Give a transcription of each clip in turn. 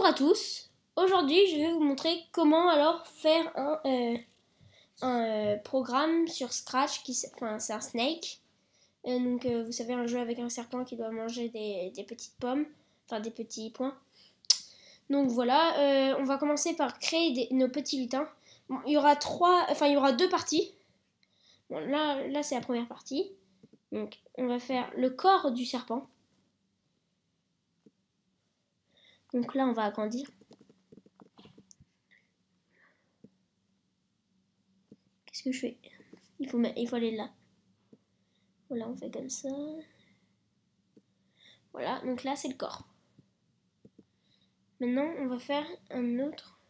Bonjour à tous. Aujourd'hui, je vais vous montrer comment alors faire un programme sur Scratch, enfin c'est un Snake. Vous savez, un jeu avec un serpent qui doit manger des petites pommes, enfin des petits points. Donc voilà, on va commencer par créer nos petits lutins. Bon, il y aura deux parties. Bon, là c'est la première partie. Donc on va faire le corps du serpent. Donc là on va agrandir. Qu'est-ce que je fais? Il faut aller là. Voilà, on fait comme ça. Voilà, donc là c'est le corps. Maintenant on va faire un autre.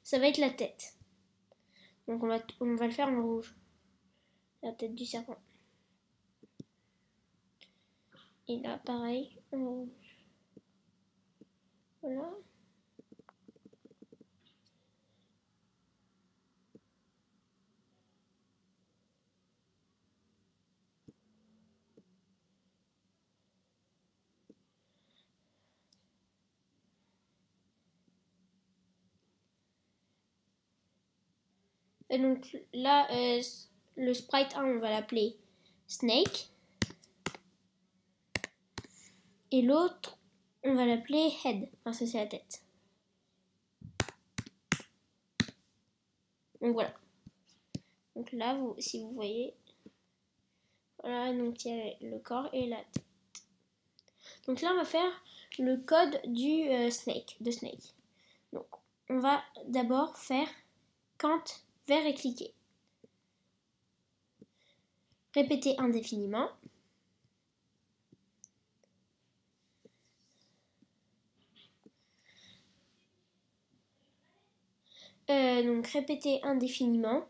Ça va être la tête. Donc on va le faire en rouge. La tête du serpent. Et là pareil, en rouge. Voilà. Et donc là, le sprite 1, on va l'appeler Snake. Et l'autre, on va l'appeler Head. Enfin, ça c'est la tête. Donc voilà. Donc là, si vous voyez, voilà, donc il y a le corps et la tête. Donc là, on va faire le code du Snake. Donc, on va d'abord faire quand vert est cliqué. Répéter indéfiniment. Donc répéter indéfiniment.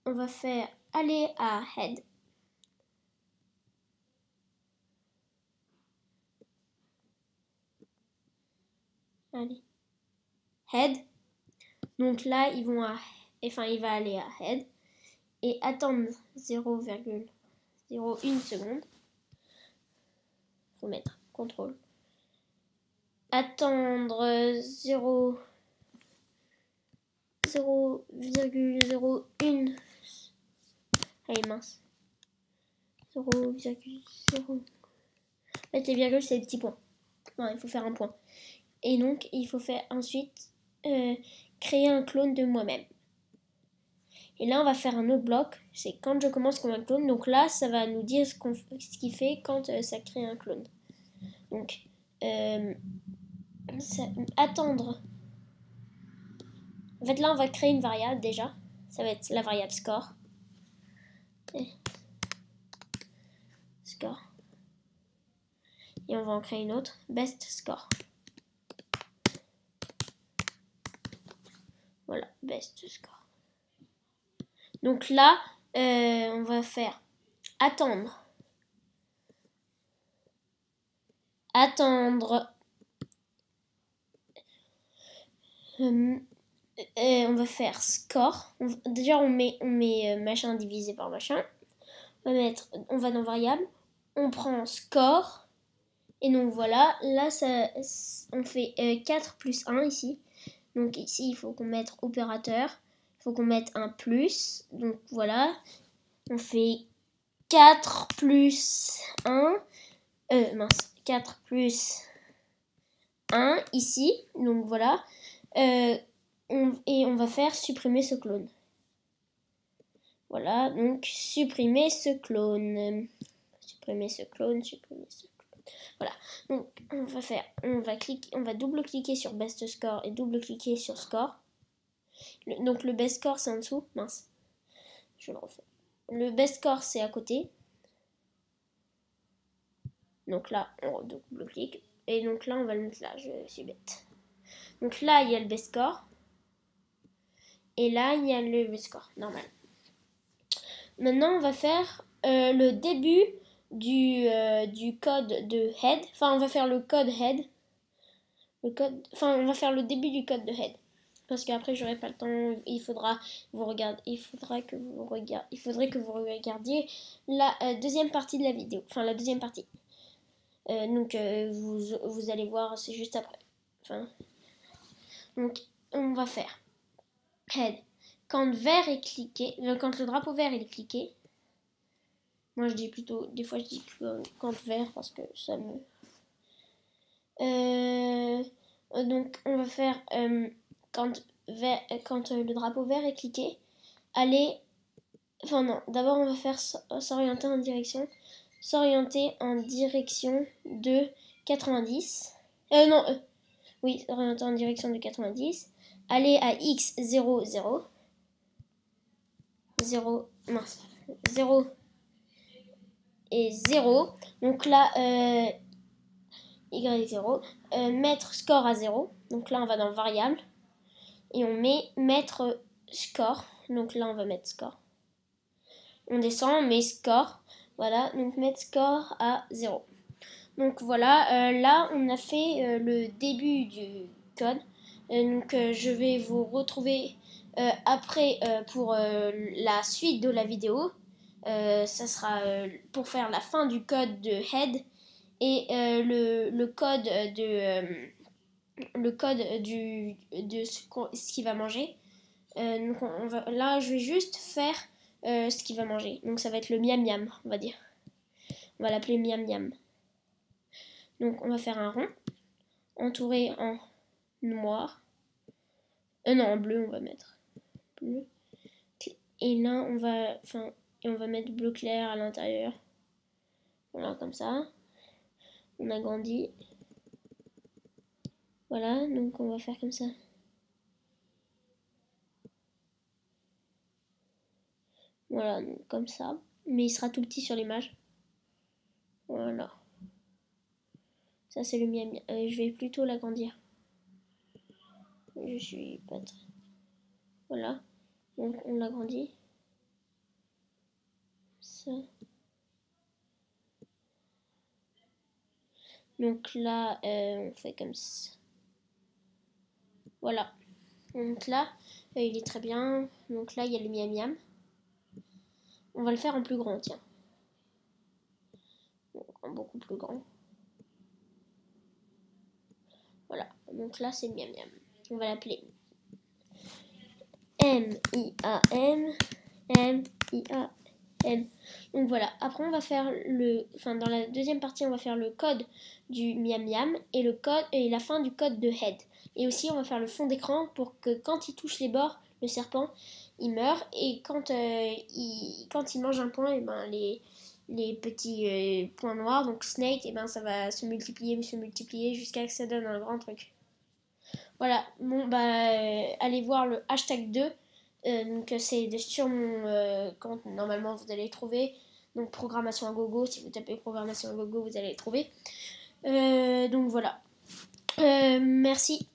On va faire aller à head. Allez. Head. Donc là, il va aller à head et attendre 0,01 seconde. Faut mettre contrôle. Attendre 0,01. Allez, mince. 0,0. En fait, les virgules, c'est des petits points. Non, il faut faire un point. Et donc, il faut faire ensuite créer un clone de moi-même. Et là, on va faire un autre bloc. C'est quand je commence comme un clone. Donc là, ça va nous dire ce qu'il fait quand ça crée un clone. Donc, attendre. En fait, là, on va créer une variable déjà. Ça va être la variable score. Score. Et on va en créer une autre. Best score. Voilà, best score. Donc là, on va faire attendre. On va faire score. Déjà, on met machin divisé par machin. On va dans variable. On prend score. Et donc voilà, là, on fait 4 plus 1 ici. Donc ici, il faut qu'on mette opérateur. Il faut qu'on mette un plus. Donc voilà, on fait 4 plus 1. 4 plus 1 ici. Donc voilà. Et on va faire supprimer ce clone. Voilà, donc supprimer ce clone. Voilà, donc on va double-cliquer sur best score et double-cliquer sur score. Donc le best score c'est en dessous, mince, je le refais. Le best score c'est à côté. Donc là, on double-clique. Et donc là, on va le mettre là, je suis bête. Donc là, il y a le best score. Et là, il y a le score, normal. Maintenant, on va faire le début du code de head. Enfin, on va faire le code head. On va faire le début du code de head. Parce qu'après, j'aurai pas le temps. Il faudrait que vous regardiez la deuxième partie de la vidéo. Enfin, la deuxième partie. Donc vous allez voir, c'est juste après. Enfin, donc on va faire head. Quand vert est cliqué, quand le drapeau vert est cliqué, moi je dis plutôt, des fois je dis quand vert parce que ça me... donc on va faire quand le drapeau vert est cliqué, aller... Enfin non, d'abord on va faire s'orienter en direction de 90. Oui, s'orienter en direction de 90. Aller à x 0, 0. 0, mince, 0 et 0. Donc là, y0. Mettre score à 0. Donc là, on va dans variable. Et on met mettre score. Donc là, on va mettre score. On descend, on met score. Voilà, donc mettre score à 0. Donc voilà, là, on a fait le début du code. Donc je vais vous retrouver après pour la suite de la vidéo. Ça sera pour faire la fin du code de head et le code de ce qu'il va manger. Donc là, je vais juste faire ce qu'il va manger. Donc ça va être le miam miam, on va dire. On va l'appeler miam miam. Donc on va faire un rond entouré en noir. Non, en bleu, on va mettre bleu. Et là, on va mettre bleu clair à l'intérieur. Voilà, comme ça. On agrandit. Voilà, donc on va faire comme ça. Voilà, donc comme ça. Mais il sera tout petit sur l'image. Voilà. Ça, c'est le mien. Je vais plutôt l'agrandir. Je suis pas très... Voilà. Donc on l'agrandit. Ça. Donc là, on fait comme ça. Voilà. Donc là, il est très bien. Donc là, il y a le miam miam. On va le faire en plus grand, tiens. Donc, en beaucoup plus grand. Voilà. Donc là, c'est miam miam. On va l'appeler M-I-A-M. M-I-A-M. Donc voilà. Après, on va faire dans la deuxième partie, on va faire le code du miam miam et le code et la fin du code de head. Et aussi, on va faire le fond d'écran pour que quand il touche les bords, le serpent, il meurt. Et quand il mange un point, et ben les petits points noirs, donc snake, et ben ça va se multiplier jusqu'à ce que ça donne un grand truc. Voilà, bon bah allez voir le hashtag 2. Donc c'est sur mon compte, normalement vous allez le trouver. Donc programmation à gogo, si vous tapez programmation à gogo, vous allez le trouver. Donc voilà. Merci.